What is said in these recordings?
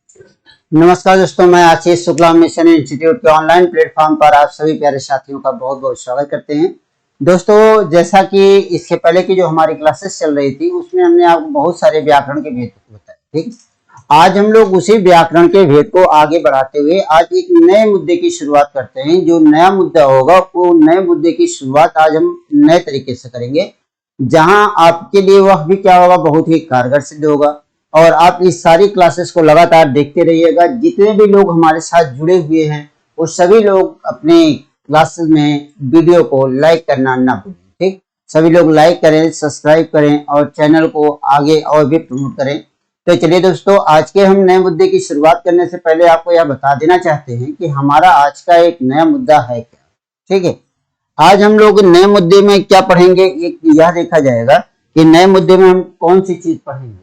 नमस्कार दोस्तों, मैं आशीष शुक्ला मिशन इंस्टीट्यूट के ऑनलाइन प्लेटफॉर्म पर आप सभी प्यारे साथियों का बहुत बहुत स्वागत करते हैं। दोस्तों, जैसा कि इसके पहले की जो हमारी क्लासेस चल रही थी उसमें हमने आपको बहुत सारे व्याकरण के भेद बताए। ठीक, आज हम लोग उसी व्याकरण के भेद को आगे बढ़ाते हुए आज एक नए मुद्दे की शुरुआत करते हैं। जो नया मुद्दा होगा वो नए मुद्दे की शुरुआत आज हम नए तरीके से करेंगे, जहां आपके लिए वह भी क्या होगा, बहुत ही कारगर सिद्ध होगा। और आप इस सारी क्लासेस को लगातार देखते रहिएगा। जितने भी लोग हमारे साथ जुड़े हुए हैं वो सभी लोग अपने क्लासेस में वीडियो को लाइक करना ना भूलें। ठीक, सभी लोग लाइक करें, सब्सक्राइब करें और चैनल को आगे और भी प्रमोट करें। तो चलिए दोस्तों, आज के हम नए मुद्दे की शुरुआत करने से पहले आपको यह बता देना चाहते हैं कि हमारा आज का एक नया मुद्दा है क्या। ठीक है, आज हम लोग नए मुद्दे में क्या पढ़ेंगे, एक यह देखा जाएगा कि नए मुद्दे में हम कौन सी चीज पढ़ेंगे।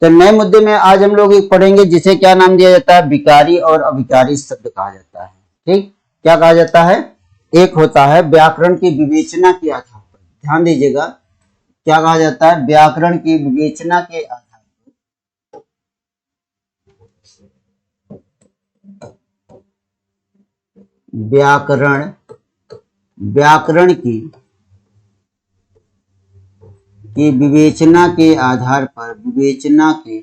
तो नए मुद्दे में आज हम लोग एक पढ़ेंगे जिसे क्या नाम दिया जाता है, विकारी और अविकारी शब्द कहा जाता है। ठीक, क्या कहा जाता है, एक होता है व्याकरण की विवेचना के आधार पर। ध्यान दीजिएगा, क्या कहा जाता है, व्याकरण की विवेचना के आधार पर। व्याकरण की विवेचना के आधार पर, विवेचना के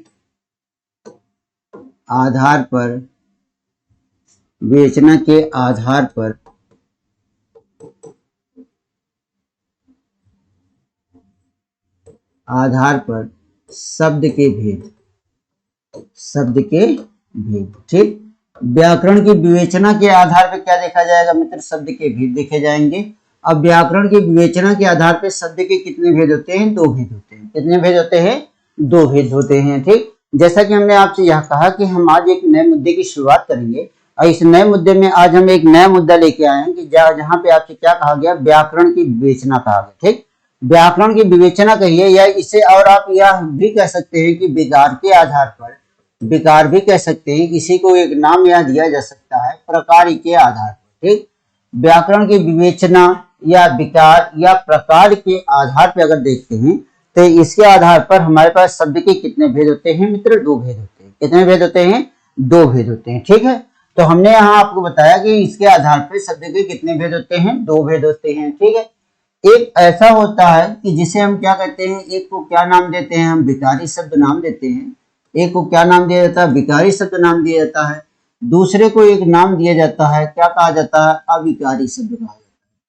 आधार पर शब्द के भेद। ठीक, व्याकरण की विवेचना के आधार पर क्या देखा जाएगा मित्र, शब्द के भेद देखे जाएंगे। अब व्याकरण की विवेचना के आधार पर शब्द के कितने भेद होते हैं, दो भेद होते हैं। कितने भेद होते हैं, दो भेद होते हैं। ठीक, जैसा कि हमने आपसे यह कहा कि हम आज एक नए मुद्दे की शुरुआत करेंगे और इस नए मुद्दे में आज हम एक नया मुद्दा लेके आए हैं कि जहां पे आपसे क्या कहा गया, व्याकरण की विवेचना कहा गया। ठीक, व्याकरण की विवेचना कहिए या इसे और आप यह भी कह सकते हैं कि विकार के आधार पर, विकार भी कह सकते हैं, इसी को एक नाम यह दिया जा सकता है प्रकार के आधार पर। ठीक, व्याकरण की विवेचना या विकार या प्रकार के आधार पर अगर देखते हैं तो इसके आधार पर हमारे पास शब्द के कितने भेद होते हैं मित्र, दो भेद होते हैं। कितने भेद होते हैं, दो भेद होते हैं। ठीक है, तो हमने यहाँ आपको बताया कि इसके आधार पर शब्द के कितने भेद होते हैं, दो भेद होते हैं। ठीक है, एक ऐसा होता है कि जिसे हम क्या कहते हैं, एक को क्या नाम देते हैं, हम विकारी शब्द नाम देते हैं। एक को क्या नाम दिया जाता है, विकारी शब्द नाम दिया जाता है। दूसरे को एक नाम दिया जाता है, क्या कहा जाता है, अविकारी शब्द कहा जाता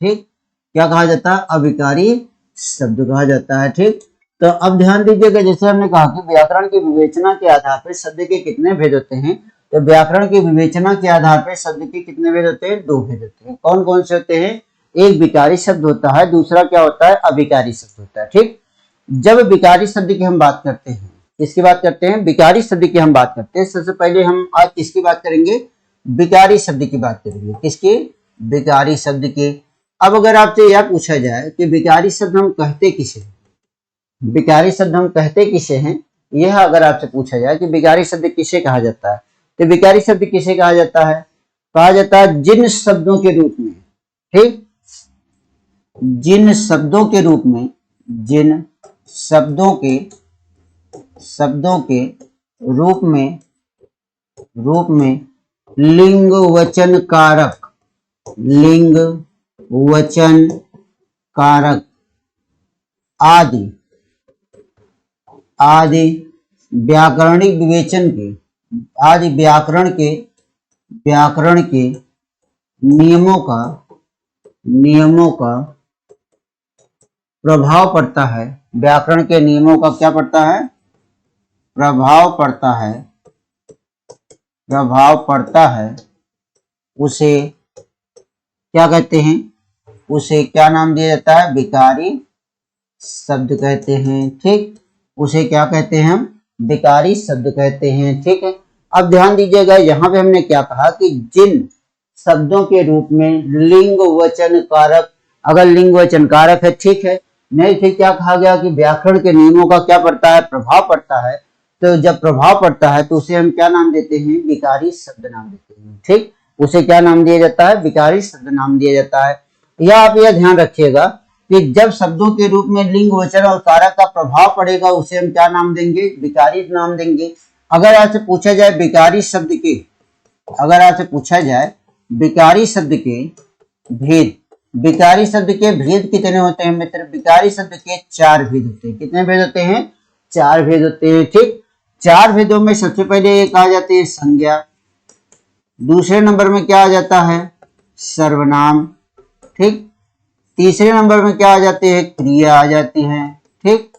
है। ठीक, क्या कहा जाता है, अविकारी शब्द कहा जाता है। ठीक, तो अब ध्यान दीजिएगा, जैसे हमने कहा कि व्याकरण की विवेचना के आधार पर शब्द के कितने भेद होते हैं, तो व्याकरण की विवेचना के आधार पर शब्द के कितने भेद होते हैं, दो भेद होते हैं। कौन कौन से होते हैं, एक विकारी शब्द होता है, दूसरा क्या होता है, अविकारी शब्द होता है। ठीक, जब विकारी शब्द की हम बात करते हैं, किसकी बात करते हैं, विकारी शब्द की हम बात करते हैं। सबसे पहले हम आज किसकी बात करेंगे, विकारी शब्द की बात करेंगे। किसकी, विकारी शब्द की। अब अगर आपसे यह पूछा जाए कि विकारी शब्द हम कहते किसे, विकारी शब्द हम कहते किसे हैं, यह अगर आपसे पूछा जाए कि विकारी शब्द किसे कहा जाता है, तो विकारी शब्द किसे कहा जाता है, कहा जाता है जिन शब्दों के रूप में। ठीक, जिन शब्दों के रूप में, जिन शब्दों के रूप में लिंग वचन कारक आदि व्याकरणिक विवेचन के, आदि व्याकरण के नियमों का प्रभाव पड़ता है। व्याकरण के नियमों का क्या पड़ता है, प्रभाव पड़ता है। उसे क्या कहते हैं, उसे क्या नाम दिया जाता है, विकारी शब्द कहते हैं। ठीक, उसे क्या कहते हैं, हम विकारी शब्द कहते हैं। ठीक है, अब ध्यान दीजिएगा, यहाँ पे हमने क्या कहा कि जिन शब्दों के रूप में लिंग वचन कारक, अगर लिंग वचन कारक है, ठीक है, नहीं ठीक, क्या कहा गया कि व्याकरण के नियमों का क्या पड़ता है, प्रभाव पड़ता है। तो जब प्रभाव पड़ता है तो उसे हम क्या नाम देते हैं, विकारी शब्द नाम देते हैं। ठीक, उसे क्या नाम दिया जाता है, विकारी शब्द नाम दिया जाता है। या आप यह ध्यान रखिएगा कि जब शब्दों के रूप में लिंग वचन और कारक का प्रभाव पड़ेगा उसे हम क्या नाम देंगे, विकारी नाम देंगे। अगर आपसे पूछा जाए विकारी शब्द के, अगर आपसे पूछा जाए विकारी शब्द के भेद, विकारी शब्द के भेद कितने होते हैं मित्र? विकारी शब्द के 4 भेद होते हैं। कितने भेद होते हैं? 4 भेद होते हैं। ठीक, 4 भेदों में सबसे पहले एक आ जाती है संज्ञा, दूसरे नंबर में क्या आ जाता है? सर्वनाम। ठीक, तीसरे नंबर में क्या आ जाती है? क्रिया आ जाती है। ठीक,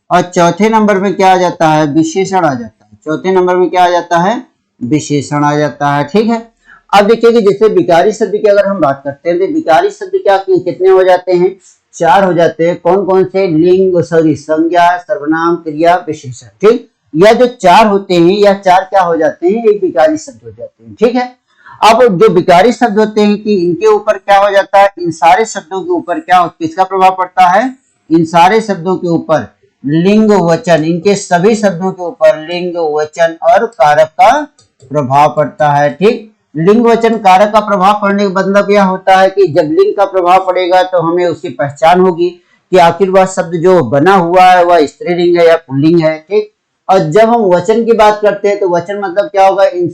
और चौथे नंबर में क्या आ जाता है? विशेषण आ जाता है। चौथे नंबर में क्या आ जाता है? विशेषण आ जाता है। ठीक है, अब देखिए कि जैसे विकारी शब्द की अगर हम बात करते हैं तो विकारी शब्द क्या कितने हो जाते हैं? 4 हो जाते हैं। कौन कौन से? लिंग, संज्ञा, सर्वनाम, क्रिया, विशेषण। ठीक, यह जो 4 होते हैं, यह 4 क्या हो जाते हैं? एक विकारी शब्द हो जाते हैं। ठीक है, अब जो विकारी शब्द होते हैं कि इनके ऊपर क्या हो जाता है? इन सारे शब्दों के ऊपर क्या किसका प्रभाव पड़ता है? इन सारे शब्दों के ऊपर लिंग, वचन, इनके सभी शब्दों के ऊपर लिंग, वचन और कारक का प्रभाव पड़ता है। ठीक, लिंग, वचन, कारक का प्रभाव पड़ने का मतलब यह होता है कि जब लिंग का प्रभाव पड़ेगा तो हमें उसकी पहचान होगी कि आखिर वह शब्द जो बना हुआ है वह स्त्रीलिंग है या पुल्लिंग है। ठीक, और जब हम वचन की बात करते हैं तो वचन मतलब क्या होगा? इन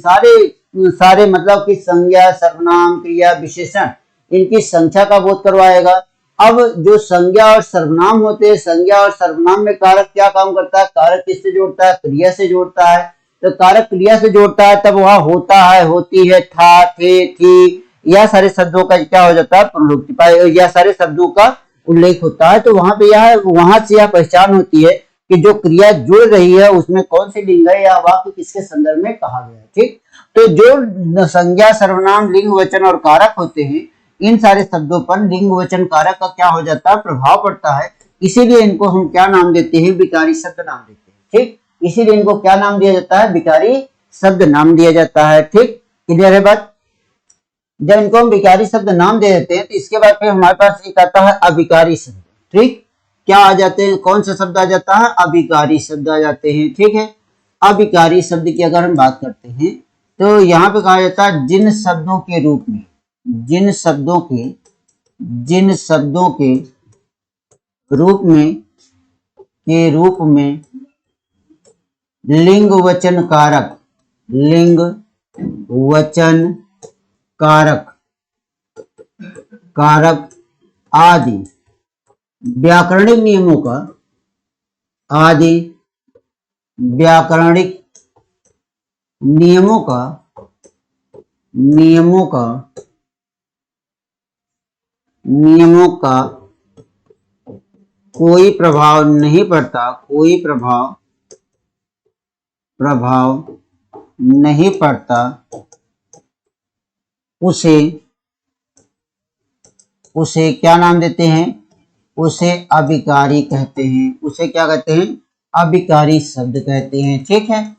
सारे मतलब कि संज्ञा, सर्वनाम, क्रिया, विशेषण, इनकी संख्या का बोध करवाएगा। अब जो संज्ञा और सर्वनाम होते हैं, संज्ञा और सर्वनाम में कारक क्या काम करता है? कारक किससे जोड़ता है? क्रिया से जोड़ता है। तो कारक क्रिया से जोड़ता है तब वहां होता है, होती है, था, थे, थी, यह सारे शब्दों का क्या हो जाता है? प्रलोभ, यह सारे शब्दों का उल्लेख होता है। तो वहां से यह पहचान होती है कि जो क्रिया जुड़ रही है उसमें कौन सी लिंग है या वाक्य किसके संदर्भ में कहा गया है। ठीक, तो जो संज्ञा, सर्वनाम, लिंग, वचन और कारक होते हैं, इन सारे शब्दों पर लिंग, वचन, कारक का क्या हो जाता है? प्रभाव पड़ता है। इसीलिए इनको हम क्या नाम देते हैं? विकारी शब्द नाम देते हैं। ठीक, इसीलिए इनको क्या नाम दिया जाता है? विकारी शब्द नाम दिया जाता है। ठीक, क्लियर है बात? जब इनको हम विकारी शब्द नाम दे देते हैं तो इसके बाद फिर हमारे पास एक आता है अविकारी शब्द। ठीक, क्या आ जाते हैं? कौन सा शब्द आ जाता है? अविकारी शब्द आ जाते हैं। ठीक है, अविकारी शब्द की अगर हम बात करते हैं तो यहाँ पे कहा जाता है जिन शब्दों के रूप में, जिन शब्दों के रूप में लिंग, वचन, कारक, लिंग, वचन, कारक आदि व्याकरणिक नियमों का कोई प्रभाव नहीं पड़ता, उसे क्या नाम देते हैं? उसे अविकारी कहते हैं। उसे क्या कहते हैं? अविकारी शब्द कहते हैं। ठीक है,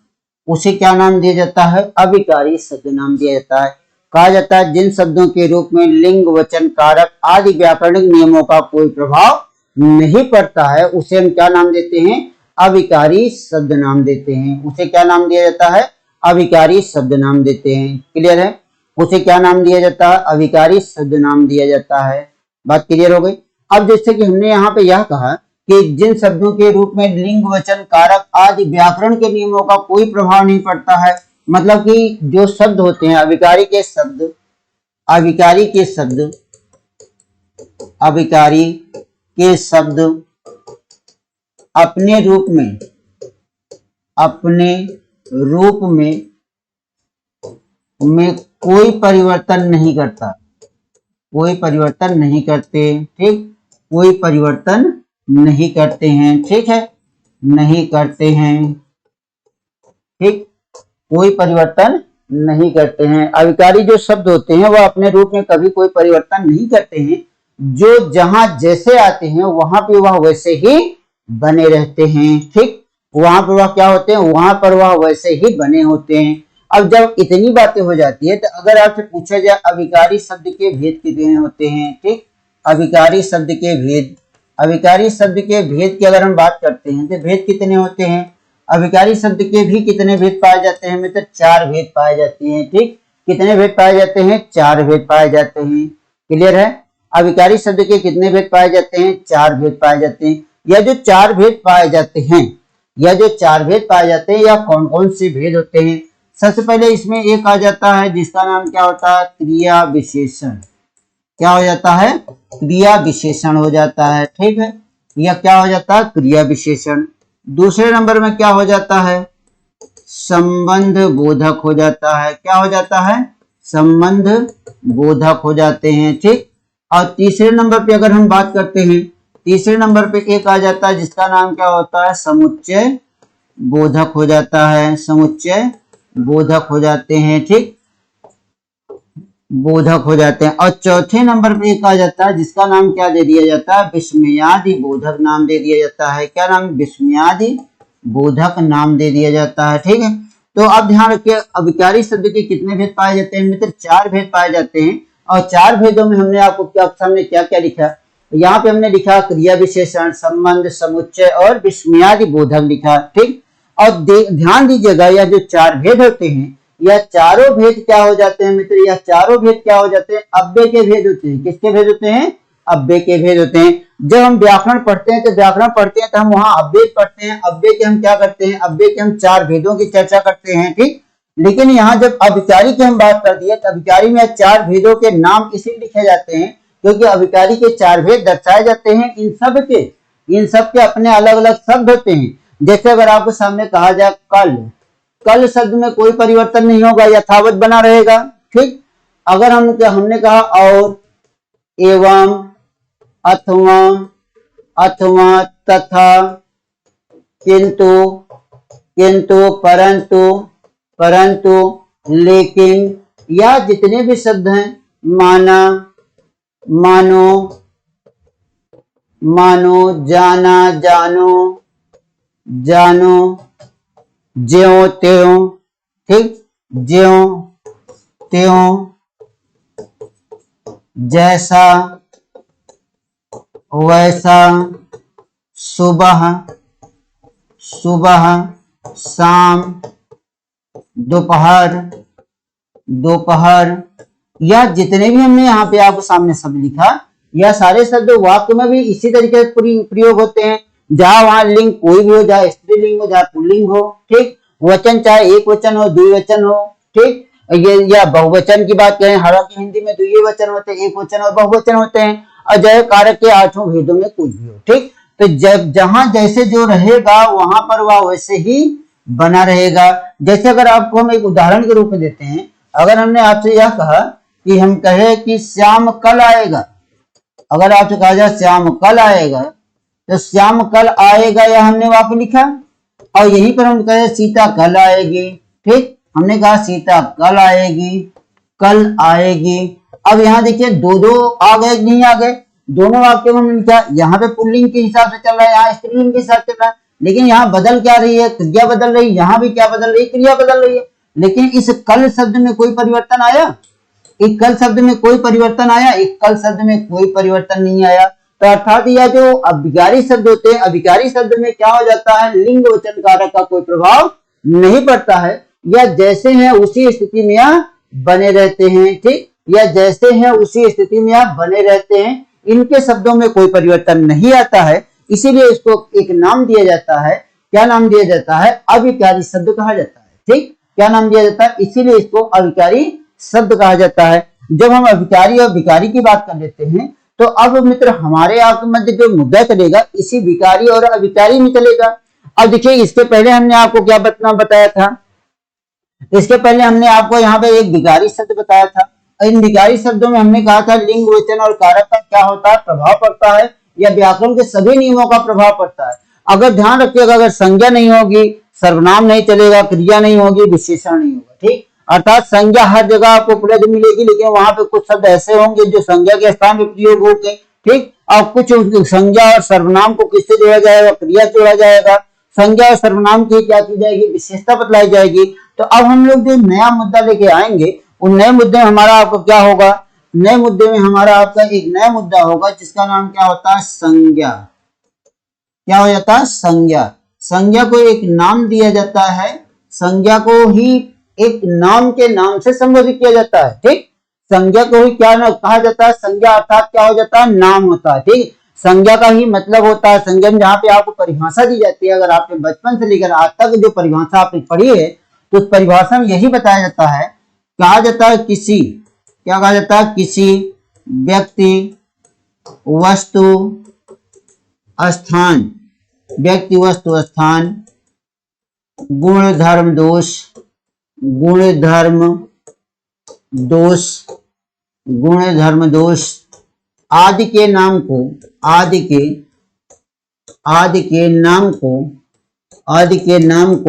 उसे क्या नाम दिया जाता है? अविकारी शब्द नाम दिया जाता है। कहा जाता है जिन शब्दों के रूप में लिंग, वचन, कारक आदि व्याकरणिक नियमों का कोई प्रभाव नहीं पड़ता है उसे हम क्या नाम देते हैं? अविकारी शब्द नाम देते हैं। उसे क्या नाम दिया जाता है? अविकारी शब्द नाम देते हैं। क्लियर है? उसे क्या नाम दिया जाता है? अविकारी शब्द नाम दिया जाता है। बात क्लियर हो गई? अब जैसे कि हमने यहाँ पे यह कहा कि जिन शब्दों के रूप में लिंग, वचन, कारक आदि व्याकरण के नियमों का कोई प्रभाव नहीं पड़ता है, मतलब कि जो शब्द होते हैं अविकारी के शब्द अपने रूप में कोई परिवर्तन नहीं करते। ठीक, कोई परिवर्तन नहीं करते हैं। ठीक है, नहीं करते हैं। ठीक, कोई परिवर्तन नहीं करते हैं। अविकारी जो शब्द होते हैं वह अपने रूप में कभी कोई परिवर्तन नहीं करते हैं। जो जहां जैसे आते हैं वहां पे वह वैसे ही बने रहते हैं। ठीक, वहां पर वह क्या होते हैं? वहां पर वह वैसे ही बने होते हैं। अब जब इतनी बातें हो जाती है तो अगर आपसे पूछा जाए अविकारी शब्द के भेद कितने होते हैं? ठीक, अविकारी शब्द के भेद की अगर हम बात करते हैं तो भेद कितने होते हैं? अविकारी शब्द के भी कितने भेद पाए जाते हैं? मतलब 4 भेद पाए जाते हैं। ठीक, कितने भेद पाए जाते हैं? 4 भेद पाए जाते हैं। क्लियर है? अविकारी शब्द के कितने भेद पाए जाते हैं? 4 भेद पाए जाते हैं। यह जो 4 भेद पाए जाते हैं या जो 4 भेद पाए जाते हैं या कौन कौन से भेद होते हैं। सबसे पहले इसमें एक आ जाता है जिसका नाम क्या होता है, क्रिया विशेषण। क्या हो जाता है, क्रिया विशेषण हो जाता है, ठीक है, यह क्या हो जाता है, क्रिया विशेषण। दूसरे नंबर में क्या हो जाता है, संबंध बोधक हो जाता है। क्या हो जाता है, संबंध बोधक हो जाते हैं, ठीक। और तीसरे नंबर पे अगर हम बात करते हैं, तीसरे नंबर पे एक आ जाता है जिसका नाम क्या होता है, समुच्चय बोधक हो जाता है, समुच्चय बोधक हो जाते हैं, ठीक, बोधक हो जाते हैं। और चौथे नंबर पे एक आ जाता है जिसका नाम क्या दे दिया जाता है, विस्मयादि बोधक नाम दे दिया जाता है। क्या नाम, विस्मयादि बोधक नाम दे दिया जाता है, ठीक है। तो अब ध्यान रखिए, अभिकारी शब्द के कितने भेद पाए जाते हैं मित्र, 4 भेद पाए जाते हैं। और 4 भेदों में हमने आपको क्या सामने क्या क्या लिखा, यहाँ पे हमने लिखा क्रिया विशेषण, संबंध, समुच्चय और विस्मयादि बोधक लिखा, ठीक। और ध्यान दीजिएगा, यह जो 4 भेद होते हैं, यह चारों भेद क्या हो जाते हैं मित्र, यह चारों भेद क्या हो जाते हैं, अव्यय के भेद होते हैं। किसके भेद होते हैं, अव्यय के भेद होते हैं। जब हम व्याकरण पढ़ते हैं तो हम वहां अव्यय पढ़ते हैं, अव्यय के हम क्या करते हैं, अव्यय के हम 4 भेदों की चर्चा करते हैं, ठीक। लेकिन यहाँ जब अभिकारी की हम बात कर दिए तो अभिकारी में 4 भेदों के नाम इसलिए लिखे जाते हैं क्योंकि अभिकारी के 4 भेद दर्शाए जाते हैं। इन सब के अपने अलग अलग शब्द होते हैं। जैसे अगर आपको सामने कहा जाए कल, कल शब्द में कोई परिवर्तन नहीं होगा, यथावत बना रहेगा, ठीक। अगर हमने कहा और, एवं, अथवा, अथवा, तथा, किंतु, किंतु, परंतु, परंतु, लेकिन, या जितने भी शब्द हैं, माना, मानो, मानो, जाना, जानो, जानो, ज्यों त्यों, ठीक, ज्यों त्यों, जैसा वैसा, सुबह, सुबह, शाम, दोपहर, दोपहर, या जितने भी हमने यहाँ पे आपको सामने शब्द लिखा, यह सारे शब्द वाक्य में भी इसी तरीके से प्रयोग होते हैं। जहां वहां लिंग कोई भी हो, चाहे स्त्रीलिंग हो, चाहे पुल्लिंग हो, ठीक, वचन चाहे एक वचन हो, द्विवचन हो, ठीक, ये या बहुवचन की बात करें, हालांकि हिंदी में द्वितीय वचन होते हैं, एक वचन और बहुवचन होते हैं। अजय कारक के 8 भेदों में कुछ भी हो, ठीक। तो जब जहां जैसे जो रहेगा वहां पर वह वैसे ही बना रहेगा। जैसे अगर आपको हम एक उदाहरण के रूप में देते हैं, अगर हमने आपसे यह कहा कि हम कहे कि श्याम कल आएगा, अगर आपसे कहा जाए श्याम कल आएगा, तो श्याम कल आएगा यह हमने वाक्य लिखा। और यहीं पर हम कहे सीता कल आएगी, ठीक, हमने कहा सीता कल आएगी, कल आएगी। अब यहाँ देखिए दो दो आ गए, नहीं आ गए, दोनों वाक्यों में हमने लिखा, यहाँ पे पुल्लिंग के हिसाब से चल रहा है, यहाँ स्त्रीलिंग के हिसाब से चल रहा है, लेकिन यहाँ बदल क्या रही है, क्रिया बदल रही है, यहाँ भी क्या बदल रही है, क्रिया बदल रही है। लेकिन इस कल शब्द में कोई परिवर्तन आया, एक कल शब्द में कोई परिवर्तन आया, एक कल शब्द में कोई परिवर्तन नहीं आया। तो अर्थात यह जो अभिकारी शब्द होते हैं, अभिकारी शब्द में क्या हो जाता है, लिंग वचन कारक का कोई प्रभाव नहीं पड़ता है, या जैसे हैं उसी स्थिति में यह बने रहते हैं, ठीक, या जैसे हैं उसी स्थिति में यह बने रहते हैं, इनके शब्दों में कोई परिवर्तन नहीं आता है। इसीलिए इसको एक नाम दिया जाता है, क्या नाम दिया जाता है, अभिकारी शब्द कहा जाता है, ठीक, क्या नाम दिया जाता है, इसीलिए इसको अभिकारी शब्द कहा जाता है। जब हम अभिकारी और विकारी की बात कर लेते हैं तो अब मित्र हमारे आपके मध्य जो मुद्दा चलेगा इसी विकारी और अभिकारी में चलेगा। अब देखिए, इसके पहले हमने आपको क्या बताया था, इसके पहले हमने आपको यहाँ पे एक विकारी शब्द बताया था। इन विकारी शब्दों में हमने कहा था लिंग वचन और कारक का क्या होता है, प्रभाव पड़ता है, या व्याकरण के सभी नियमों का प्रभाव पड़ता है। अगर ध्यान रखिएगा, अगर संज्ञा नहीं होगी, सर्वनाम नहीं चलेगा, क्रिया नहीं होगी, विशेषण नहीं होगा, ठीक। अर्थात संज्ञा हर जगह आपको उपलब्ध मिलेगी, लेकिन वहां पे कुछ शब्द ऐसे होंगे जो संज्ञा के स्थान में प्रयोग होंगे, ठीक। और कुछ संज्ञा और सर्वनाम को किससे जोड़ा जाएगा, क्रिया से जोड़ा जाएगा। संज्ञा और सर्वनाम की क्या की जाएगी, विशेषता बतलाई जाएगी। तो अब हम लोग जो नया मुद्दा लेके आएंगे, उन नए मुद्दे में हमारा आपको क्या होगा, नए मुद्दे में हमारा आपका एक नया मुद्दा होगा जिसका नाम क्या होता है, संज्ञा। क्या हो जाता है, संज्ञा। संज्ञा को एक नाम दिया जाता है, संज्ञा को ही एक नाम के नाम से संबोधित किया जाता है, ठीक। संज्ञा को ही क्या कहा जाता है, संज्ञा अर्थात क्या हो जाता है, नाम होता है, ठीक। संज्ञा का ही मतलब होता है, संज्ञा में जहाँ पे आपको परिभाषा दी जाती है, अगर आपने बचपन से लेकर आज तक जो परिभाषा आपने पढ़ी है तो उस परिभाषा में यही बताया जाता है, कहा जाता है किसी, क्या कहा जाता है, किसी व्यक्ति वस्तु स्थान, व्यक्ति वस्तु स्थान, गुण धर्म दोष, गुण धर्म दोष, गुण धर्म दोष आदि के नाम को, आदि के नाम को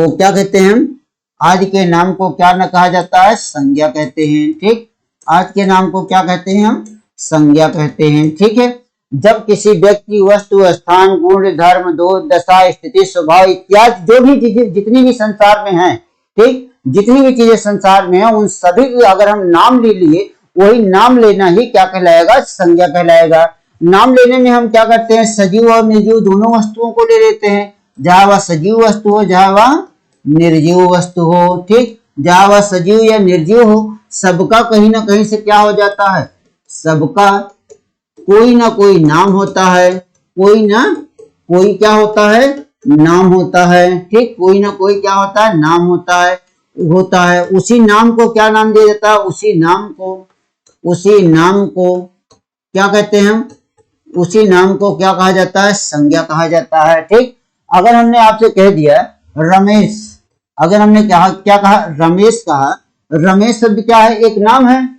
क्या कहते हैं हम, आदि के नाम को क्या न कहा जाता है, संज्ञा कहते हैं। ठीक, आज के नाम को क्या कहते हैं हम, संज्ञा कहते हैं। ठीक है, जब किसी व्यक्ति वस्तु स्थान गुण धर्म दोष दशा स्थिति स्वभाव इत्यादि जो भी चीजें जितनी भी संसार में हैं, ठीक, जितनी भी चीजें संसार में है उन सभी की अगर हम नाम ले लिए, वही नाम लेना ही क्या कहलाएगा, संज्ञा कहलाएगा। नाम लेने में हम क्या करते हैं, सजीव और निर्जीव दोनों वस्तुओं को ले लेते हैं, जहां वह सजीव वस्तु हो जहां वह निर्जीव वस्तु हो। ठीक, जहां वह सजीव या निर्जीव हो सबका कहीं ना कहीं से क्या हो जाता है, सबका कोई ना कोई नाम होता है, कोई ना कोई क्या होता है, नाम होता है। ठीक, कोई ना कोई क्या होता है, नाम होता है। उसी नाम को क्या नाम दिया जाता है, उसी नाम को क्या कहते हैं हम, उसी नाम को क्या कहा जाता है, संज्ञा कहा जाता है। ठीक, अगर हमने आपसे कह दिया रमेश, अगर हमने क्या कहा रमेश कहा, रमेश शब्द क्या है, एक नाम है,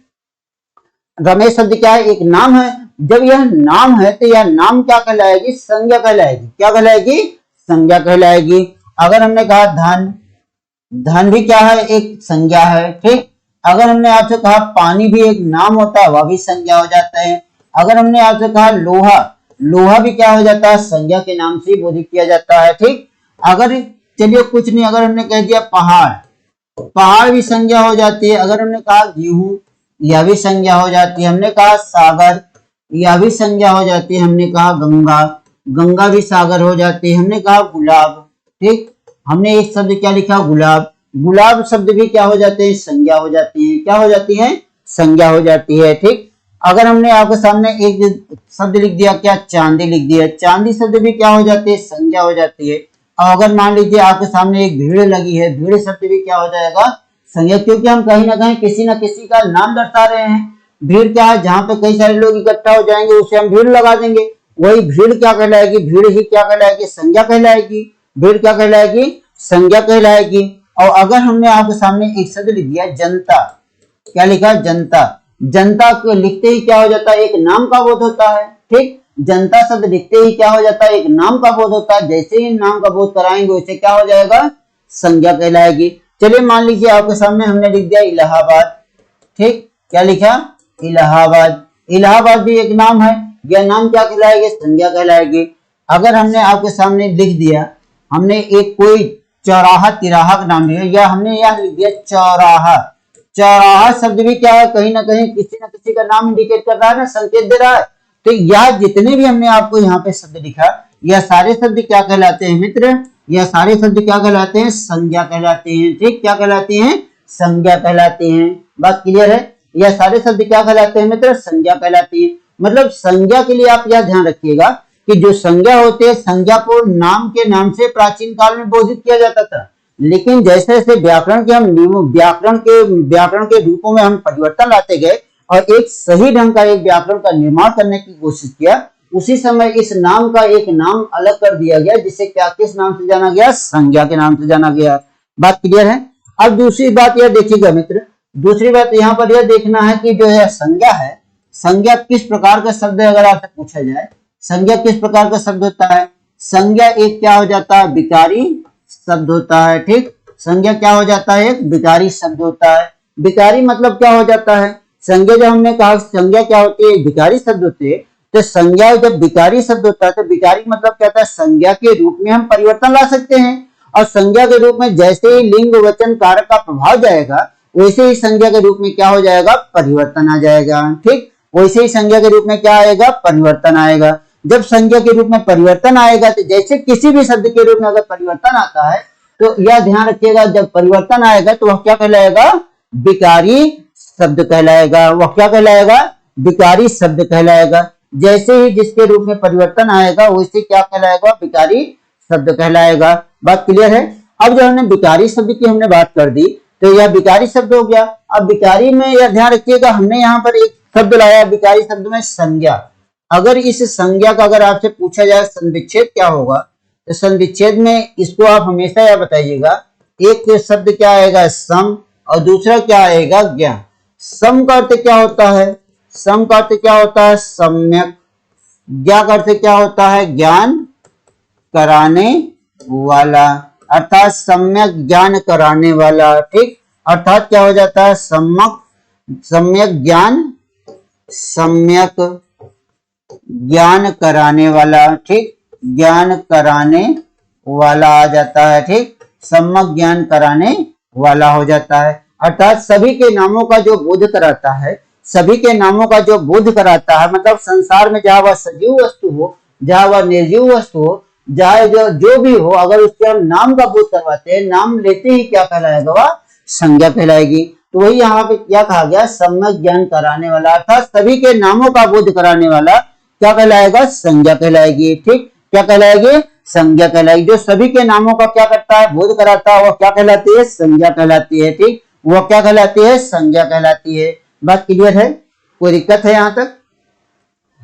रमेश शब्द क्या है, एक नाम है। जब यह नाम है तो यह नाम क्या कहलाएगी, संज्ञा कहलाएगी। क्या कहलाएगी, संज्ञा कहलाएगी। अगर हमने कहा धन, धन भी क्या है, एक संज्ञा है। ठीक, अगर हमने आपसे कहा पानी भी एक नाम होता है, वह भी संज्ञा हो जाता है। अगर हमने आपसे कहा लोहा, लोहा भी क्या हो जाता है, संज्ञा के नाम से बोधित किया जाता है। ठीक, अगर चलिए कुछ नहीं, अगर हमने कह दिया पहाड़, पहाड़ भी संज्ञा हो जाती है। अगर हमने कहा गेहूं, यह भी संज्ञा हो जाती है। हमने कहा सागर, यह भी संज्ञा हो जाती है। हमने कहा गंगा, गंगा भी सागर हो जाती है। हमने कहा गुलाब, ठीक, हमने एक शब्द क्या लिखा, गुलाब, गुलाब शब्द भी क्या हो जाते हैं, संज्ञा हो जाती है। क्या हो जाती है, संज्ञा हो जाती है। ठीक, अगर हमने आपके सामने एक शब्द लिख दिया, क्या चांदी लिख दिया, चांदी शब्द भी क्या हो जाती है, संज्ञा हो जाती है। और अगर मान लीजिए आपके सामने एक भीड़ लगी है, भीड़ शब्द भी क्या हो जाएगा, संज्ञा, क्योंकि हम कहीं ना कहीं किसी न किसी का नाम दर्शा रहे हैं। भीड़ क्या है, जहां पे कई सारे लोग इकट्ठा हो जाएंगे उसे हम भीड़ लगा देंगे, वही भीड़ क्या कहलाएगी, भीड़ ही क्या कहलाएगी, संज्ञा कहलाएगी। भीड़ क्या कहलाएगी, संज्ञा कहलाएगी। और अगर हमने आपके सामने एक शब्द लिख दिया जनता, क्या लिखा, जनता, जनता को लिखते ही क्या हो जाता है, एक नाम का बोध होता है। ठीक, जनता शब्द लिखते ही क्या हो जाता है, एक नाम का बोध होता है। जैसे ही नाम का बोध कराएंगे वैसे क्या हो जाएगा, संज्ञा कहलाएगी। चलिए मान लीजिए आपके सामने हमने लिख दिया इलाहाबाद। ठीक, क्या लिखा, इलाहाबाद, इलाहाबाद भी एक नाम है। यह नाम क्या कहलाएगी, संज्ञा कहलाएगी। अगर हमने आपके सामने लिख दिया, हमने एक कोई चौराहा तिराहा का नाम लिया, या हमने यह लिख दिया चौराहा, चौराहा शब्द भी क्या है, कहीं ना कहीं किसी न किसी का नाम इंडिकेट कर रहा है ना, संकेत दे रहा है। तो यह जितने भी हमने आपको यहाँ पे शब्द लिखा, यह सारे शब्द क्या कहलाते हैं मित्र, यह सारे शब्द क्या कहलाते हैं, संज्ञा कहलाते हैं। ठीक, क्या कहलाते हैं, संज्ञा कहलाते हैं। बात क्लियर है, यह सारे शब्द क्या कहलाते हैं मित्र, संज्ञा कहलाती है। मतलब संज्ञा के लिए आप यह ध्यान रखिएगा कि जो संज्ञा होते हैं, संज्ञा को नाम के नाम से प्राचीन काल में बोधित किया जाता था, लेकिन जैसे जैसे व्याकरण के हम व्याकरण के रूपों में हम परिवर्तन लाते गए और एक सही ढंग का एक व्याकरण का निर्माण करने की कोशिश किया, उसी समय इस नाम का एक नाम अलग कर दिया गया, जिसे क्या किस नाम से जाना गया, संज्ञा के नाम से जाना गया। बात क्लियर है। अब दूसरी बात यह देखिएगा मित्र, दूसरी बात यहाँ पर यह देखना है कि जो है संज्ञा है, संज्ञा किस प्रकार का शब्द है। अगर आपसे पूछा जाए संज्ञा किस प्रकार का शब्द होता है, संज्ञा एक क्या हो जाता है, विकारी शब्द होता है। ठीक, संज्ञा क्या हो जाता है, एक विकारी शब्द होता है। विकारी मतलब क्या हो जाता है, संज्ञा जब हमने कहा संज्ञा क्या होती है, विकारी शब्द होते हैं, तो संज्ञा जब विकारी शब्द होता है तो विकारी मतलब क्या होता है, संज्ञा के रूप में हम परिवर्तन ला सकते हैं। और संज्ञा के रूप में जैसे ही लिंग वचन कारक का प्रभाव जाएगा, वैसे ही संज्ञा के रूप में क्या हो जाएगा, परिवर्तन आ जाएगा। ठीक, वैसे ही संज्ञा के रूप में क्या आएगा, परिवर्तन आएगा। जब संज्ञा के रूप में परिवर्तन आएगा, तो जैसे किसी भी शब्द के रूप में अगर परिवर्तन आता है तो यह ध्यान रखिएगा, जब परिवर्तन आएगा तो वह क्या कहलाएगा, विकारी शब्द कहलाएगा। वह क्या कहलाएगा, विकारी शब्द कहलाएगा। जैसे ही जिसके रूप में परिवर्तन आएगा वैसे क्या कहलाएगा, विकारी शब्द कहलाएगा। बात क्लियर है। अब जब हमने विकारी शब्द की हमने बात कर दी तो यह विकारी शब्द हो गया। अब विकारी में यह ध्यान रखिएगा, हमने यहाँ पर एक शब्द लाया विकारी शब्द में, संज्ञा। अगर इस संज्ञा का अगर आपसे पूछा जाए संविच्छेद क्या होगा, तो संविच्छेद में इसको आप हमेशा यह बताइएगा, एक शब्द क्या आएगा सम, और दूसरा क्या आएगा ज्ञान। सम का अर्थ क्या होता है, सम का अर्थ क्या होता है सम्यक, ज्ञा का अर्थ क्या होता है ज्ञान कराने वाला, अर्थात सम्यक ज्ञान कराने वाला। ठीक, अर्थात क्या हो जाता है सम्यक ज्ञान, सम्यक ज्ञान कराने वाला। ठीक, ज्ञान कराने वाला आ जाता है। ठीक, सम्यक ज्ञान कराने वाला हो जाता है। अर्थात सभी के नामों का जो बोध कराता है, सभी के नामों का जो बोध कराता है, मतलब संसार में जहां वह सजीव वस्तु हो, जहां वह निर्जीव वस्तु हो, चाहे जो भी हो, अगर उसके हम नाम का बोध करवाते हैं, नाम लेते ही क्या कहलाएगा, वह संज्ञा कहलाएगी। तो वही यहाँ पे क्या कहा गया, सम्यक ज्ञान कराने वाला, अर्थात सभी के नामों का बोध कराने वाला क्या कहलाएगा, संज्ञा कहलाएगी। ठीक, क्या कहलाएगी, संज्ञा कहलाएगी। जो सभी के नामों का क्या करता है, बोध कराता है, वह क्या कहलाती है, संज्ञा कहलाती है। ठीक, वह क्या कहलाती है, संज्ञा कहलाती है। बात क्लियर है, कोई दिक्कत है यहाँ तक?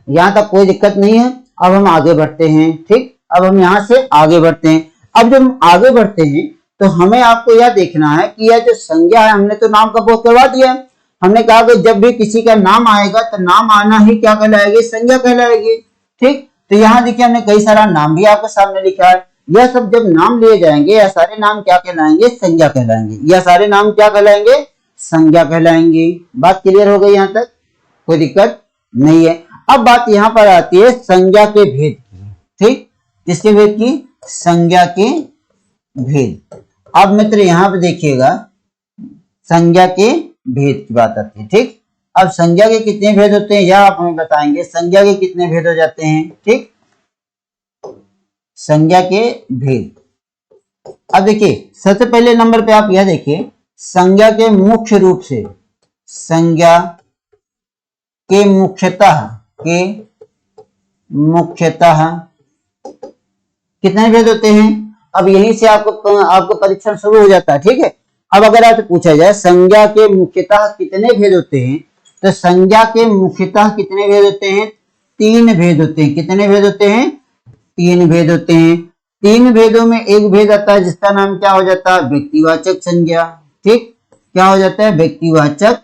यहाँ तक कोई दिक्कत नहीं है। अब हम आगे बढ़ते हैं। ठीक, अब हम यहाँ से आगे बढ़ते हैं। अब जब हम आगे बढ़ते हैं तो हमें आपको यह देखना है कि यह जो संज्ञा है, हमने तो नाम का बोध करवा दिया है। हमने कहा कि जब भी किसी का नाम आएगा तो नाम आना ही क्या कहलाएगी, संज्ञा कहलाएगी। ठीक, तो यहाँ देखिए हमने कई सारा नाम भी आपके सामने लिखा है। यह सब जब नाम लिए जाएंगे, यह सारे नाम क्या कहलाएंगे, संज्ञा कहलाएंगे। यह सारे नाम क्या कहलाएंगे, संज्ञा कहलाएंगे। बात क्लियर हो गई यहाँ तक, कोई दिक्कत नहीं है। अब बात यहाँ पर आती है संज्ञा के भेद की। ठीक, किसके भेद की, संज्ञा के भेद। अब मित्र यहाँ पे देखिएगा संज्ञा के भेद की बात आती है। ठीक, अब संज्ञा के कितने भेद होते हैं यह आप हमें बताएंगे, संज्ञा के कितने भेद हो जाते हैं। ठीक, संज्ञा के भेद। अब देखिए सबसे पहले नंबर पे आप यह देखिए, संज्ञा के मुख्य रूप से, संज्ञा के मुख्यतः कितने भेद होते हैं। अब यहीं से आपको परीक्षण शुरू हो जाता है। ठीक है, अब अगर आपसे पूछा जाए संज्ञा के मुख्यतः कितने भेद होते हैं, तो संज्ञा के मुख्यतः कितने भेद होते हैं, तीन भेद होते हैं। कितने भेद होते हैं, तीन भेद होते हैं। तीन भेदों में एक भेद आता है जिसका नाम क्या हो जाता है, व्यक्तिवाचक संज्ञा। ठीक, क्या हो जाता है, व्यक्तिवाचक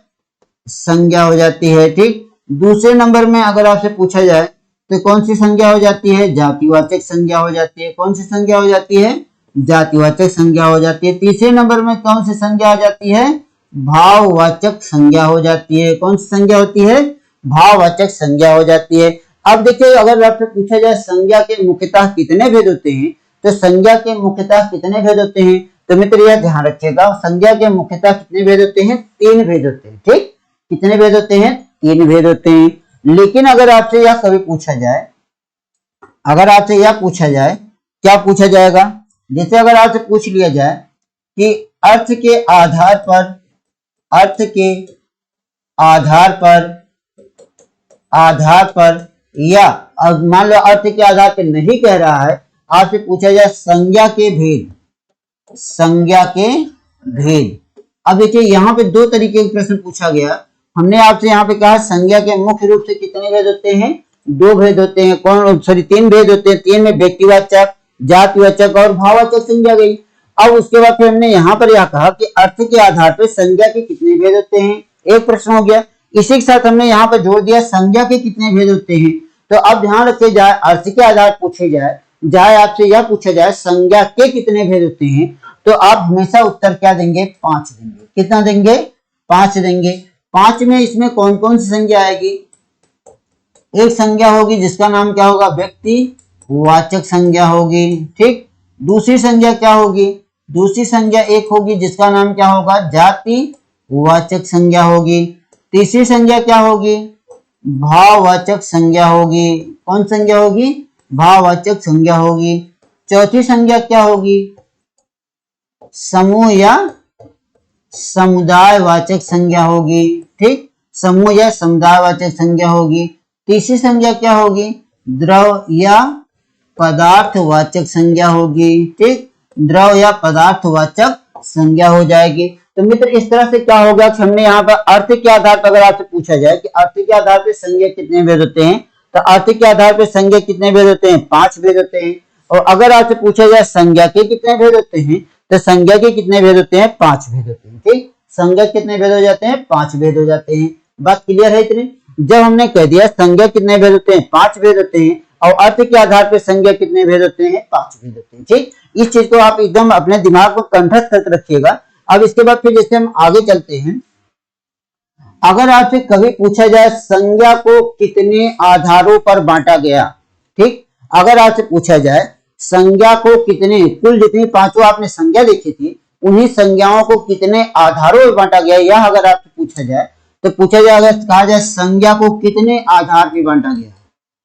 संज्ञा हो जाती है। ठीक, दूसरे नंबर में अगर आपसे पूछा जाए तो कौन सी संज्ञा हो जाती है, जातिवाचक संज्ञा हो जाती है। कौन सी संज्ञा हो जाती है, जातिवाचक संज्ञा हो जाती है। तीसरे नंबर में कौन सी संज्ञा आ जाती है, भाववाचक संज्ञा हो जाती है। कौन सी संज्ञा होती है, भाववाचक संज्ञा हो जाती है। अब देखिए अगर आपसे पूछा जाए संज्ञा के मुख्यतः कितने भेद होते हैं, तो संज्ञा के मुख्यतः कितने भेद होते हैं, तो मित्र यह ध्यान रखिएगा, संज्ञा के मुख्यतः कितने भेद होते हैं, तीन भेद होते हैं। ठीक, कितने भेद होते हैं, तीन भेद होते हैं। लेकिन अगर आपसे यह कभी पूछा जाए, अगर आपसे यह पूछा जाए, क्या पूछा जाएगा, जैसे अगर आपसे पूछ लिया जाए कि अर्थ के आधार पर, अर्थ के आधार पर या मान लो अर्थ के आधार पर नहीं कह रहा है, आपसे पूछा जाए संज्ञा के भेद, संज्ञा के भेद। अब देखिए यहाँ पे दो तरीके का प्रश्न पूछा गया। हमने आपसे यहाँ पे कहा संज्ञा के मुख्य रूप से कितने भेद होते हैं, दो भेद होते हैं। तीन भेद होते हैं। तीन में व्यक्तिवाचक, जातिवाचक और भाववाचक संज्ञा गई। अब उसके बाद फिर हमने यहाँ पर यह कहा कि अर्थ के आधार पर संज्ञा के कितने भेद होते हैं, एक प्रश्न हो गया। इसी के साथ हमने यहाँ पर जोड़ दिया संज्ञा के कितने भेद होते हैं। तो अब ध्यान रखे जाए अर्थ के आधार पूछे जाए आपसे यह पूछा जाए संज्ञा के कितने भेद होते हैं, तो आप हमेशा उत्तर क्या देंगे, 5 देंगे। कितना देंगे, 5 देंगे। 5 में इसमें कौन कौन सी संज्ञा आएगी, एक संज्ञा होगी जिसका नाम क्या होगा, व्यक्तिवाचक संज्ञा होगी। ठीक, दूसरी संज्ञा क्या होगी, दूसरी संज्ञा एक होगी जिसका नाम क्या होगा, जातिवाचक संज्ञा होगी। तीसरी संज्ञा क्या होगी, भाववाचक संज्ञा होगी। कौन संज्ञा होगी, भाववाचक संज्ञा होगी। चौथी संज्ञा क्या होगी, समूह या समुदायवाचक संज्ञा होगी। ठीक, समूह या समुदायवाचक संज्ञा होगी। तीसरी संज्ञा क्या होगी? द्रव या पदार्थवाचक संज्ञा होगी। ठीक, द्रव या पदार्थवाचक संज्ञा हो जाएगी। तो मित्र इस तरह से क्या होगा कि हमने यहाँ पर अर्थ के आधार पर अगर आपसे पूछा जाए कि अर्थ के आधार पर संज्ञा कितने भेद होते हैं, तो अर्थ के आधार पर संज्ञा कितने भेद होते हैं? 5 भेद होते हैं। और अगर आपसे पूछा जाए संज्ञा के कितने भेद होते हैं, तो संज्ञा के कितने भेद होते हैं? 5 भेद होते हैं। ठीक, संज्ञा कितने भेद हो जाते हैं? 5 भेद हो जाते हैं। बात क्लियर है इतनी? जब हमने कह दिया संज्ञा कितने भेद होते हैं? 5 भेद होते हैं, और अर्थ के आधार पर संज्ञा कितने भेद होते हैं? 5 भेद होते हैं। ठीक, इस चीज को आप एकदम अपने दिमाग को कंठस्थ करके रखिएगा। अब इसके बाद फिर जैसे हम आगे चलते हैं, अगर आपसे कभी पूछा जाए संज्ञा को कितने आधारों पर बांटा गया, ठीक, अगर आपसे पूछा जाए संज्ञा को कितने, कुल जितनी पांचों आपने संज्ञा देखी थी उन्हीं संज्ञाओं को कितने आधारों में बांटा गया, यह अगर आपसे पूछा जाए तो पूछा जाए, अगर कहा जाए संज्ञा को कितने आधार पर बांटा गया,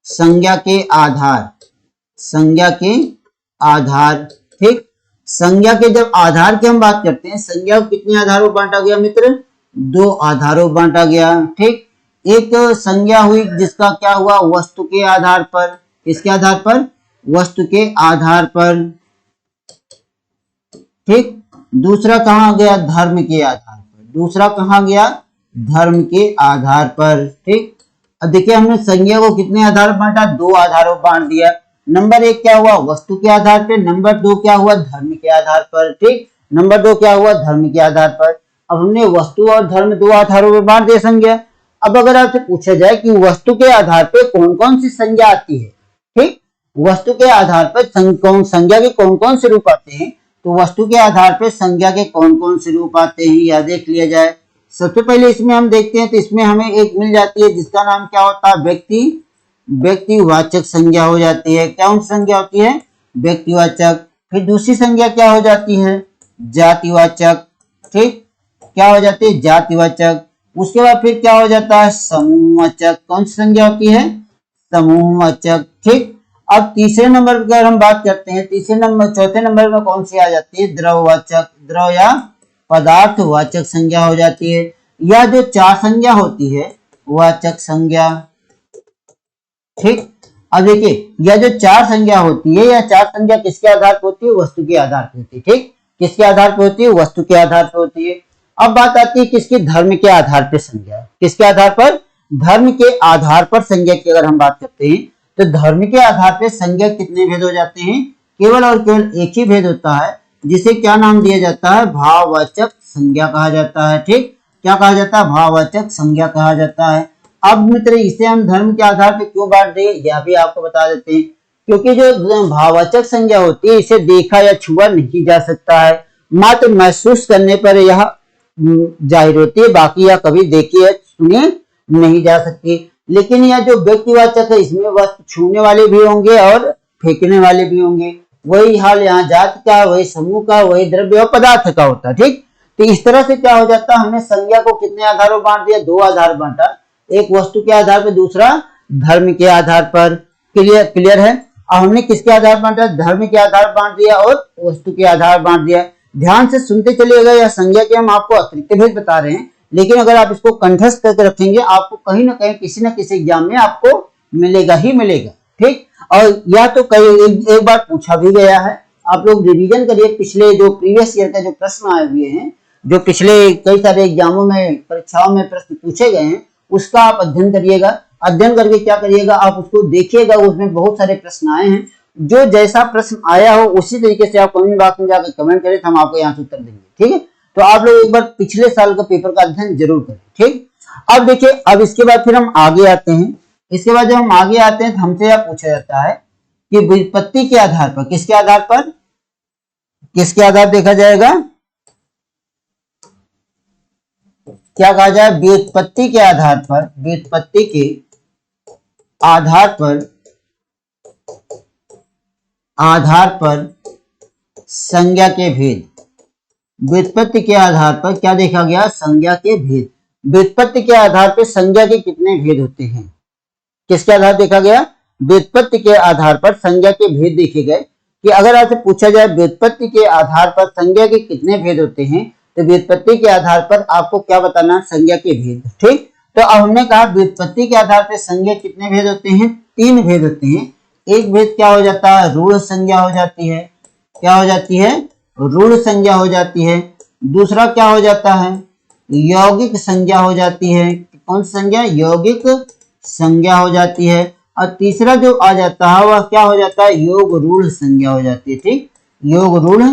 संज्ञा के आधार, संज्ञा के आधार। ठीक, संज्ञा के जब आधार की हम बात करते हैं, संज्ञा को कितने आधारों बांटा गया मित्र? 2 आधारों बांटा गया। ठीक, एक संज्ञा हुई जिसका क्या हुआ? वस्तु के आधार पर। किसके आधार पर? वस्तु के आधार पर। ठीक, दूसरा कहाँ गया? धर्म के आधार पर। दूसरा कहाँ गया? धर्म के आधार पर। ठीक, अब देखिए हमने संज्ञा को कितने आधार बांटा? 2 आधारों बांट दिया। नंबर 1 क्या हुआ? वस्तु के आधार पर। नंबर 2 क्या हुआ? धर्म के आधार पर। ठीक, नंबर 2 क्या हुआ? धर्म के आधार पर। अब हमने वस्तु और धर्म 2 आधारों में बांट दिया संज्ञा। अब अगर आपसे पूछा जाए कि वस्तु के आधार पर कौन कौन सी संज्ञा आती है, ठीक, वस्तु के आधार पर संज्ञा के कौन कौन से रूप आते हैं, तो वस्तु के आधार पर संज्ञा के कौन कौन से रूप आते हैं यह देख लिया जाए। सबसे पहले इसमें हम देखते हैं तो इसमें हमें एक मिल जाती है जिसका नाम क्या होता है? व्यक्ति, व्यक्तिवाचक संज्ञा हो जाती है। क्या संज्ञा होती है? व्यक्तिवाचक। फिर दूसरी संज्ञा क्या हो जाती है? जातिवाचक। ठीक, क्या हो जाती है? जातिवाचक। उसके बाद फिर क्या हो जाता है? समूहवाचक। कौन सी संज्ञा होती है? समूहवाचक। ठीक, अब तीसरे नंबर पर अगर हम बात करते हैं, चौथे नंबर में कौन सी आ जाती है? द्रववाचक, द्रव या पदार्थवाचक संज्ञा हो जाती है। यह जो 4 संज्ञा होती है वाचक संज्ञा। ठीक, अब देखिए यह जो 4 संज्ञा होती है, यह 4 संज्ञा किसके आधार पर होती है? वस्तु के आधार पर होती है। ठीक, किसके आधार पर होती है? वस्तु के आधार पर होती है। अब बात आती है किसकी? धर्म के आधार पर संज्ञा। किसके आधार पर? धर्म के आधार पर संज्ञा की अगर हम बात करते हैं तो धर्म के आधार पर संज्ञा कितने भेद हो जाते हैं? केवल और केवल एक ही भेद होता है, जिसे क्या नाम दिया जाता है? भाववाचक संज्ञा कहा जाता है। ठीक, क्या कहा जाता है? भाववाचक संज्ञा कहा जाता है। अब मित्र इसे हम धर्म के आधार पर क्यों बांट दें यह भी आपको बता देते हैं, क्योंकि जो भाववाचक संज्ञा होती है इसे देखा या छुआ नहीं जा सकता है, मात्र महसूस करने पर यह जाहिर होती है, बाकी यह कभी देखी या सुनी नहीं जा सकती। लेकिन यह जो व्यक्तिवाचक है इसमें वस्तु छूने वाले भी होंगे और फेंकने वाले भी होंगे। वही हाल यहाँ जाति का, वही समूह का, वही द्रव्य और पदार्थ का होता है। ठीक, तो इस तरह से क्या हो जाता है? हमने संज्ञा को कितने आधारों बांट दिया? 2 आधार बांटा, एक वस्तु के आधार पर, दूसरा धर्म के आधार पर। क्लियर है? अब हमने किसके आधार बांटा? धर्म के आधार बांट दिया और वस्तु के आधार बांट दिया। ध्यान से सुनते चलिएगा, यह संज्ञा के हम आपको अतिरिक्त भेद बता रहे हैं, लेकिन अगर आप इसको कंठस्थ करके रखेंगे आपको कहीं ना कहीं किसी न किसी एग्जाम में आपको मिलेगा ही मिलेगा। ठीक, और यह तो एक बार पूछा भी गया है। आप लोग रिवीजन करिए, पिछले जो प्रीवियस ईयर का जो प्रश्न आए हुए हैं, जो पिछले कई सारे एग्जामों में, परीक्षाओं में प्रश्न पूछे गए हैं, उसका आप अध्ययन करिएगा। अध्ययन करके क्या करिएगा? आप उसको देखिएगा, उसमें बहुत सारे प्रश्न आए हैं। जो जैसा प्रश्न आया हो उसी तरीके से आप कमेंट बॉक्स में जाकर कमेंट करें, तो हम आपको यहाँ से उत्तर देंगे। ठीक है, तो आप लोग एक बार पिछले साल का पेपर का अध्ययन जरूर करें। ठीक, अब देखिए, अब इसके बाद फिर हम आगे आते हैं। इसके बाद जब हम आगे आते हैं तो हमसे यह पूछा जाता है कि व्युत्पत्ति के आधार पर, किसके आधार पर, किसके आधार देखा जाएगा? क्या कहा जाए? व्युत्पत्ति के आधार पर, व्युत्पत्ति के आधार पर संज्ञा के भेद। व्युत्पत्ति के आधार पर क्या देखा गया? संज्ञा के भेद। व्युत्पत्ति के आधार पर संज्ञा के कितने भेद होते हैं? किसके आधार देखा गया? व्युत्पत्ति के आधार पर संज्ञा के भेद देखे गए कि अगर आपसे पूछा जाए व्युत्पत्ति के आधार पर संज्ञा के कितने भेद होते हैं, तो व्युत्पत्ति के आधार पर आपको क्या बताना? संज्ञा के भेद। ठीक, तो अब हमने कहा व्युत्पत्ति के आधार पर संज्ञा कितने भेद होते हैं? 3 भेद होते हैं। एक भेद क्या हो जाता है? रूढ़ संज्ञा हो जाती है। क्या हो जाती है? रूढ़ संज्ञा हो जाती है। दूसरा क्या हो जाता है? यौगिक संज्ञा हो जाती है। कौन सी संज्ञा? यौगिक संज्ञा हो जाती है। और तीसरा जो आ जाता है वह क्या हो जाता है? योग रूढ़ संज्ञा हो जाती है। ठीक, योग रूढ़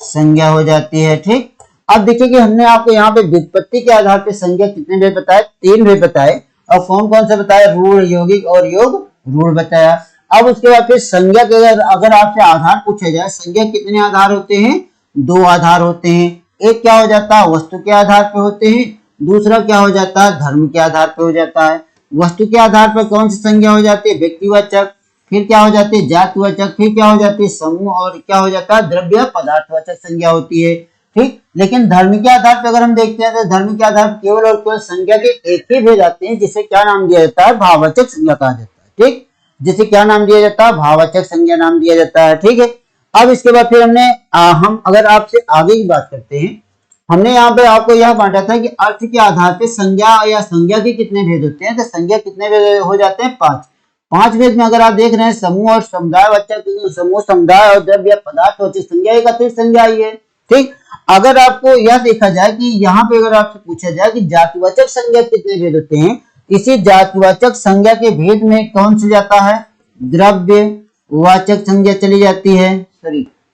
संज्ञा हो जाती है। ठीक, अब देखिए कि हमने आपको यहाँ पे व्युत्पत्ति के आधार पर संज्ञा कितने भेद बताए? 3 भेद बताए। और कौन कौन से बताए? रूढ़, यौगिक और योग रूढ़ बताया। अब उसके बाद फिर संज्ञा के अगर आपसे आधार पूछा जाए, संज्ञा कितने आधार होते हैं? 2 आधार होते हैं। एक क्या हो जाता है? वस्तु के आधार पर होते हैं। दूसरा क्या हो जाता है? धर्म के आधार पर हो जाता है। वस्तु के आधार पर कौन सी संज्ञा हो जाती है? व्यक्तिवाचक। फिर क्या हो जाती है? जातिवाचक। फिर क्या हो जाती है? समूह। और क्या हो जाता है? द्रव्य पदार्थवाचक संज्ञा होती है। ठीक, लेकिन धर्म के आधार पर अगर हम देखते हैं तो धर्म के आधार पर केवल और केवल संज्ञा के एक ही भेद आते हैं, जिसे क्या नाम दिया जाता है? भाववाचक संज्ञा कहा जाता है। ठीक, जिसे क्या नाम दिया जाता है? भाववाचक संज्ञा नाम दिया जाता है। ठीक है, अब इसके बाद फिर हमने हम अगर आपसे आगे की बात करते हैं, हमने यहाँ पे आपको यह बांटा था कि अर्थ के आधार पर संज्ञा या संज्ञा के कितने भेद होते हैं। तो संज्ञा कितने भेद हो जाते हैं? 5। 5 भेद में अगर आप देख रहे हैं समूह और समुदाय वाचक, समूह, समुदाय और द्रव्य पदार्थ वाचक संज्ञा, एक अतिरिक्त संज्ञा आई है। ठीक, अगर आपको यह देखा जाए कि यहाँ पे अगर आपसे पूछा जाए कि जातिवाचक संज्ञा कितने भेद होते हैं, इसी जातिवाचक संज्ञा के भेद में कौन से जाता है? द्रव्य वाचक संज्ञा चली जाती है,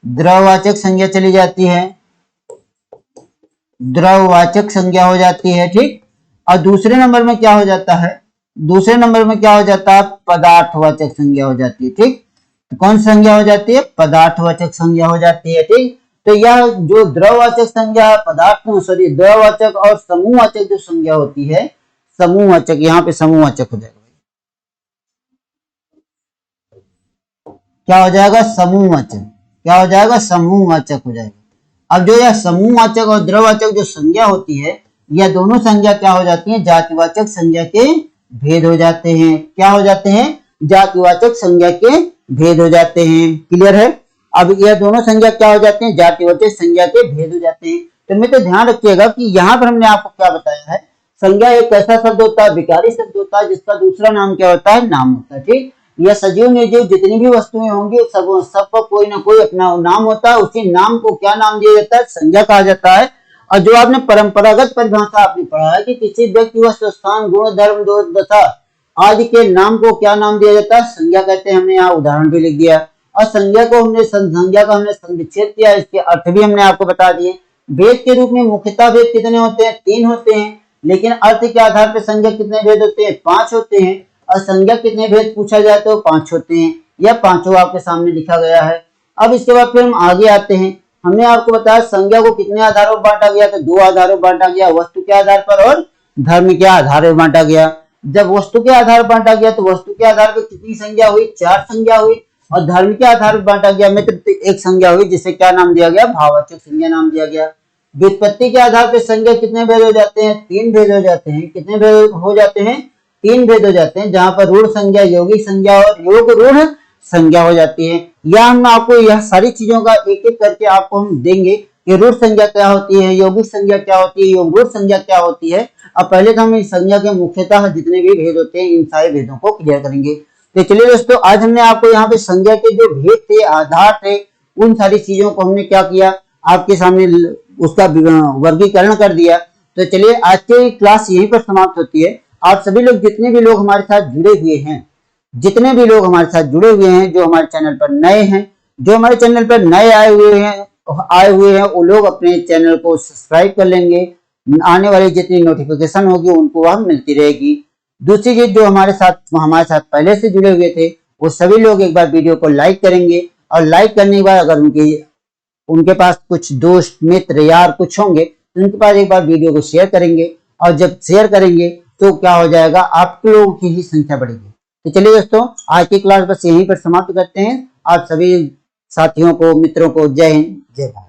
द्रववाचक संज्ञा चली जाती है, द्रववाचक संज्ञा हो जाती है। ठीक, और दूसरे नंबर में क्या हो जाता है? दूसरे नंबर में क्या हो जाता है? पदार्थवाचक संज्ञा हो जाती है। ठीक, तो कौन सी संज्ञा हो जाती है? पदार्थवाचक संज्ञा हो जाती है। ठीक, तो यह जो द्रववाचक संज्ञा, द्रववाचक और समूहवाचक जो संज्ञा होती है, समूहवाचक, यहाँ पे समूहवाचक हो जाएगा। क्या हो जाएगा? समूहवाचक। क्या हो जाएगा? समूहवाचक हो जाएगा। अब जो यह समूहवाचक और द्रववाचक जो संज्ञा होती है, यह दोनों संज्ञा क्या हो जाती है? जातिवाचक संज्ञा के भेद हो जाते हैं। क्या हो जाते हैं? जातिवाचक संज्ञा के भेद हो जाते हैं। क्लियर है? अब यह दोनों संज्ञा क्या हो जाते हैं? जातिवाचक संज्ञा के भेद हो जाते हैं। तो मित्र ध्यान रखिएगा कि यहाँ पर हमने आपको क्या बताया है? संज्ञा एक ऐसा शब्द होता है, विकारी शब्द होता है, जिसका दूसरा नाम क्या होता है? नाम होता है। ठीक, यह सजीव निर्जीव जितनी भी वस्तुएं होंगी सबका कोई ना कोई अपना नाम होता है। उसी नाम को क्या नाम दिया जाता है? संज्ञा कहा जाता है। और जो आपने परंपरागत परिभाषा आपने पढ़ा है कि किसी व्यक्ति, वस्तु, स्थान, गुण, धर्म, दोष, दशा आदि के नाम को क्या नाम दिया जाता है? संज्ञा कहते हैं। हमने यहाँ उदाहरण भी लिख दिया। और संज्ञा को हमने संज्ञा का हमने संविच्छेद किया, इसके अर्थ भी हमने आपको बता दिए। भेद के रूप में मुख्यतः भेद कितने होते हैं? 3 होते हैं। लेकिन अर्थ के आधार पर संज्ञा कितने भेद होते हैं? 5 होते हैं। और संज्ञा कितने भेद पूछा जाए तो 5 होते हैं। यह पांचों आपके सामने लिखा गया है। अब इसके बाद फिर हम आगे आते हैं। हमने आपको बताया संज्ञा को कितने आधारों पर बांटा गया? तो 2 आधारों पर बांटा गया, वस्तु के आधार पर और धर्म के आधार पर बांटा गया। जब वस्तु के आधार पर बांटा गया तो वस्तु के आधार पर कितनी संज्ञा हुई? 4 संज्ञा हुई। और धर्म के आधार पर बांटा गया मित्र तो 1 संज्ञा हुई, जिसे क्या नाम दिया गया? भाववाचक संज्ञा नाम दिया गया। व्युत्पत्ति के आधार पर संज्ञा कितने भेद हो जाते हैं? 3 भेद हो जाते हैं। कितने भेद हो जाते हैं? 3 भेद हो जाते हैं, जहां पर रूढ़ संज्ञा, यौगिक संज्ञा और योग रूढ़ संज्ञा हो जाती है। या हम आपको यह सारी चीजों का एक एक करके आपको हम देंगे कि रूढ़ संज्ञा क्या होती है, यौगिक संज्ञा क्या होती है, योग रूढ़ संज्ञा क्या होती है। अब पहले तो हम इस संज्ञा के मुख्यतः जितने भी भेद होते हैं इन सारे भेदों को क्लियर करेंगे। तो चलिए दोस्तों, आज हमने आपको यहाँ पे संज्ञा के जो भेद थे, आधार थे, उन सारी चीजों को हमने क्या किया? आपके सामने उसका वर्गीकरण कर दिया। तो चलिए आज की क्लास यहीं पर समाप्त होती है। आप सभी लोग जितने भी लोग हमारे साथ जुड़े हुए हैं, जितने भी लोग हमारे साथ जुड़े हुए हैं, जो हमारे चैनल पर नए हैं, जो हमारे चैनल पर नए आए हुए हैं वो लोग अपने चैनल को सब्सक्राइब कर लेंगे। आने वाली जितनी नोटिफिकेशन होगी उनको वह मिलती रहेगी। दूसरी चीज, जो हमारे साथ पहले से जुड़े हुए थे वो सभी लोग एक बार वीडियो को लाइक करेंगे। और लाइक करने के बाद अगर उनके पास कुछ दोस्त, मित्र, यार कुछ होंगे तो उनके पास एक बार वीडियो को शेयर करेंगे। और जब शेयर करेंगे तो क्या हो जाएगा? आप लोगों की ही संख्या बढ़ेगी। तो चलिए दोस्तों, आज की क्लास बस यहीं पर समाप्त करते हैं। आप सभी साथियों को, मित्रों को जय हिंद, जय भारत।